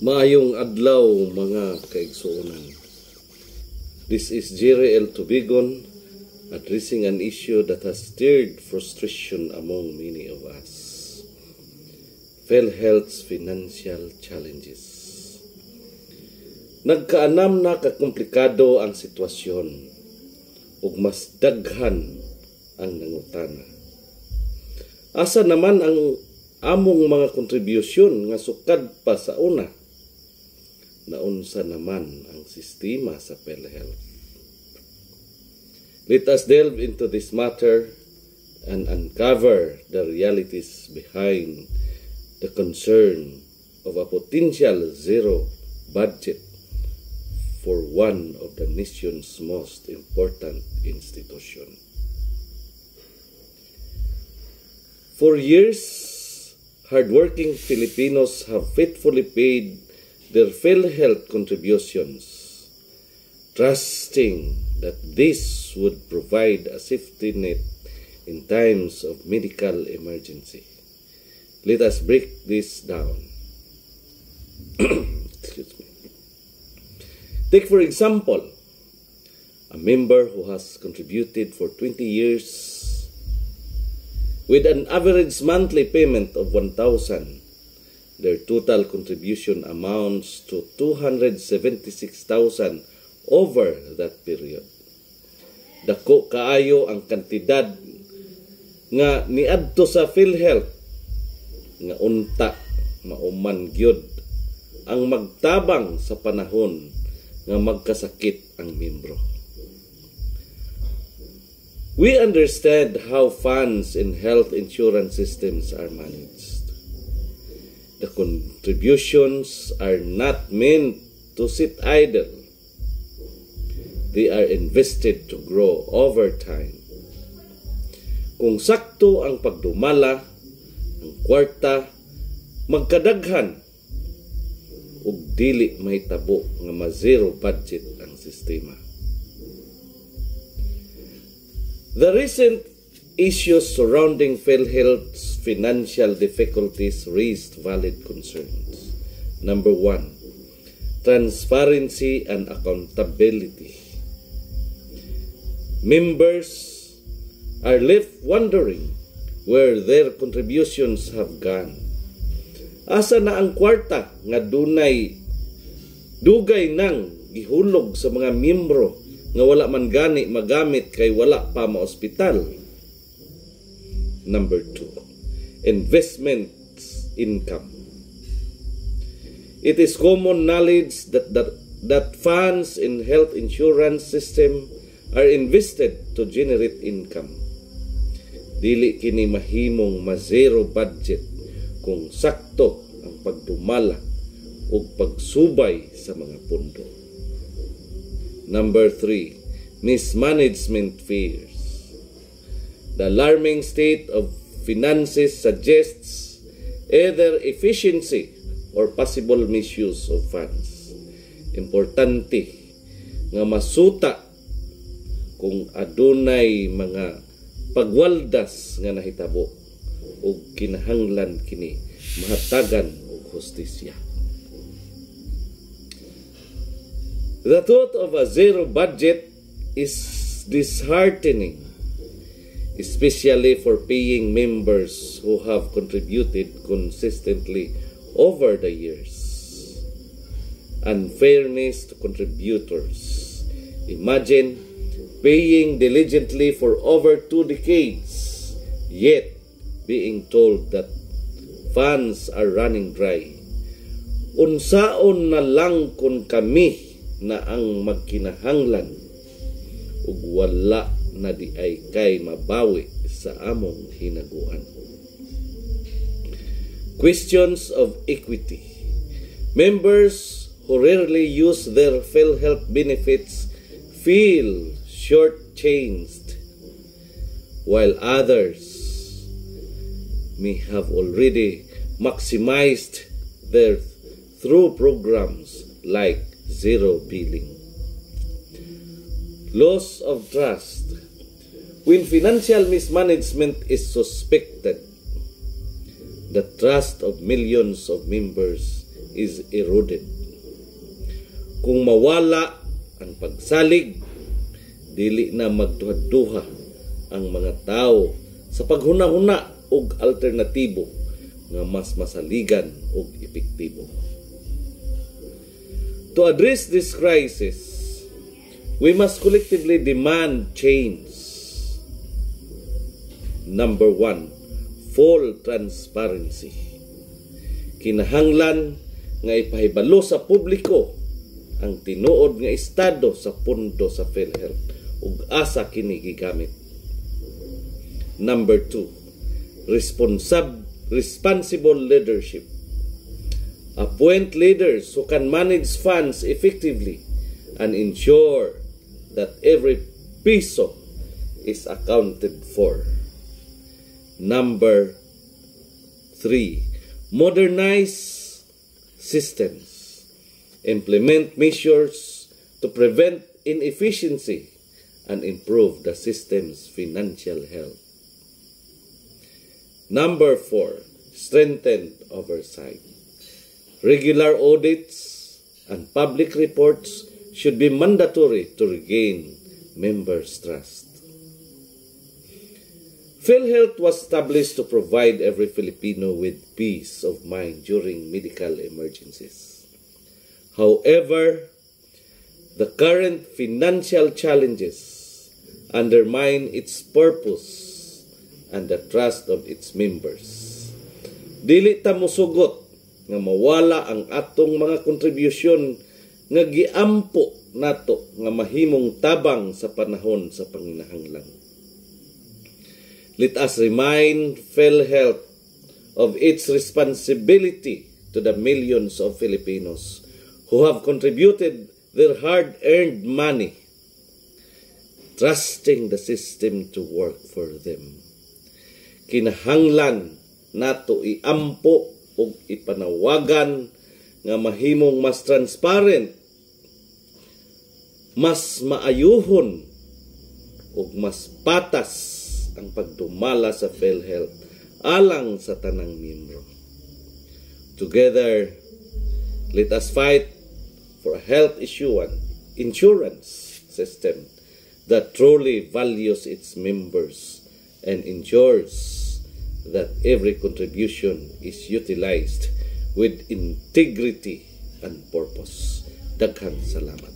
Maayong adlaw mga kaigsuonan. This is Jerry L. Tubigon addressing an issue that has stirred frustration among many of us. PhilHealth's financial challenges. Nagkaanam na kakomplikado ang sitwasyon ug mas daghan ang nangutana. Asa naman ang among mga kontribusyon nga sukad pa sa una? Naunsa naman ang sistema sa PhilHealth? Let us delve into this matter and uncover the realities behind the concern of a potential zero budget for one of the nation's most important institutions. For years, hardworking Filipinos have faithfully paid their PhilHealth contributions, trusting that this would provide a safety net in times of medical emergency. Let us break this down. Excuse me. Take for example, a member who has contributed for 20 years with an average monthly payment of 1,000. Their total contribution amounts to 276,000 over that period. Dako kaayo ang kantidad nga niadto sa PhilHealth nga unta mauman gyud ang magtabang sa panahon nga magkasakit ang membro. We understand how funds in health insurance systems are managed. The contributions are not meant to sit idle. They are invested to grow over time. Kung sakto ang pagdumala, ang kwarta, magkadaghan, ug dili may tabo nga ma-zero budget ang sistema. The recent issues surrounding PhilHealth's financial difficulties raised valid concerns. Number 1, transparency and accountability. Members are left wondering where their contributions have gone. Asa na ang kwarta nga dugay nang gihulog sa mga miyembro nga wala man gani magamit kay wala pa ma-ospital. Number 2, investments income. It is common knowledge that funds in health insurance system are invested to generate income. Dili kini mahimong ma-zero budget kung sakto ang pagdumala ug pagsubay sa mga pondo. Number 3, mismanagement fears. The alarming state of finances suggests either efficiency or possible misuse of funds. Importante nga masuta kung adunay mga pagwaldas nga nahitabo ug kinahanglan kini mahatagan og hustisya. The thought of a zero budget is disheartening, especially for paying members who have contributed consistently over the years. Unfairness to contributors. Imagine paying diligently for over 2 decades, yet being told that funds are running dry. Unsaon na lang kun kami na ang magkinahanglan ug wala na di ay kay mabawi sa among hinaguan. Questions of equity. Members who rarely use their PhilHealth benefits feel shortchanged, while others may have already maximized their through programs like zero billing. Loss of trust. When financial mismanagement is suspected, the trust of millions of members is eroded. Kung mawala ang pagsalig, dili na magduha-duha ang mga tao sa paghuna-huna og alternatibo nga mas masaligan ug epektibo. To address this crisis, we must collectively demand change. Number 1, full transparency. Kinahanglan nga ipahibalo sa publiko ang tinuod nga estado sa pondo sa PhilHealth ug asa kini gigamit. Number 2, responsible leadership. Appoint leaders who can manage funds effectively and ensure that every piso is accounted for. Number 3, modernize systems. Implement measures to prevent inefficiency and improve the system's financial health. Number 4, strengthen oversight. Regular audits and public reports should be mandatory to regain members' trust. PhilHealth was established to provide every Filipino with peace of mind during medical emergencies. However, the current financial challenges undermine its purpose and the trust of its members. Dili ta mosugot nga mawala ang atong mga kontribusyon nga giampo nato nga mahimong tabang sa panahon sa panginahanglan. Let us remind PhilHealth of its responsibility to the millions of Filipinos who have contributed their hard-earned money, trusting the system to work for them. Kinahanglan nato iampo ug ipanawagan nga mahimong mas transparent, mas maayuhon ug mas patas ang pagdumala sa PhilHealth alang sa tanang miyembro. Together, let us fight for a health insurance system that truly values its members and ensures that every contribution is utilized with integrity and purpose. Daghang salamat.